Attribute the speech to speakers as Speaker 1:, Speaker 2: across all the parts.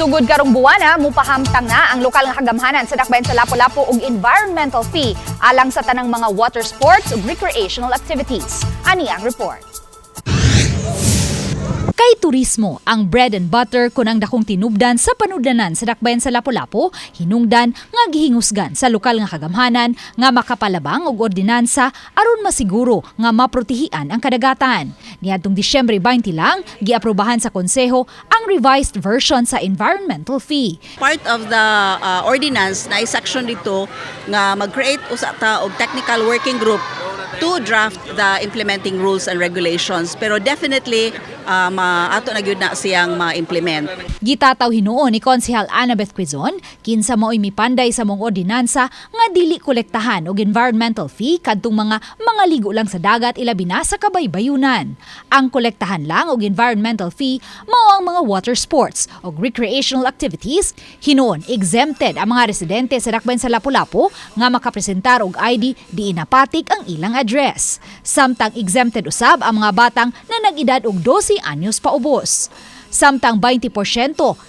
Speaker 1: Sugod karong buwana, mupahamtang na ang lokal nga kagamhanan sa dakbayan sa Lapu-lapu og environmental fee alang sa tanang mga water sports ug recreational activities. Ani ang report.
Speaker 2: Kay turismo, ang bread and butter kun ang dakong tinubdan sa panudlanan sa dakbayan sa Lapu-lapu, hinungdan nga gihingusgan sa lokal nga kagamhanan nga makapalabang og ordinansa aron masiguro nga maprotehian ang kadagatan. Niadtong Disyembre 20 lang, giaprobahan sa konseho ang revised version sa environmental fee.
Speaker 3: Part of the ordinance na section dito nga mag-create usata og technical working group to draft the implementing rules and regulations. Pero definitely, ato na gyud na siyang ma-implement.
Speaker 2: Gitataw Hinoon ni Konsehal Annabeth Quizon, kinsa mao'y mipanday sa mong ordinansa nga dili kolektahan og environmental fee kadtong mga ligo lang sa dagat ilabi na sa kabaybayunan. Ang kolektahan lang og environmental fee mao ang mga water sports og recreational activities. Hinoon exempted ang mga residente sa dakbayan sa Lapu-lapu nga makapresentar og ID diin napatik ang ilang address. Samtang exempted usab ang mga batang na nag-edad og 12 anyos paubos. Samtang 20%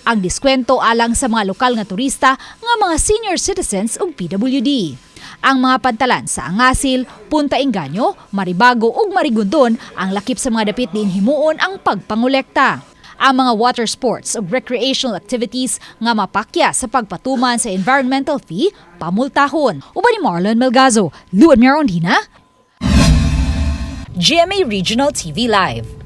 Speaker 2: ang diskwento alang sa mga lokal nga turista nga mga senior citizens ug PWD. Ang mga pantalan sa Angasil, Punta Inganyo, Maribago ug Marigondon ang lakip sa mga dapit diin himuon ang pagpangolekta. Ang mga water sports ug recreational activities nga mapakya sa pagpatuman sa environmental fee pamultahon. Uban ni Marlon Melgazo, Luan Mirondina, GMA Regional TV Live.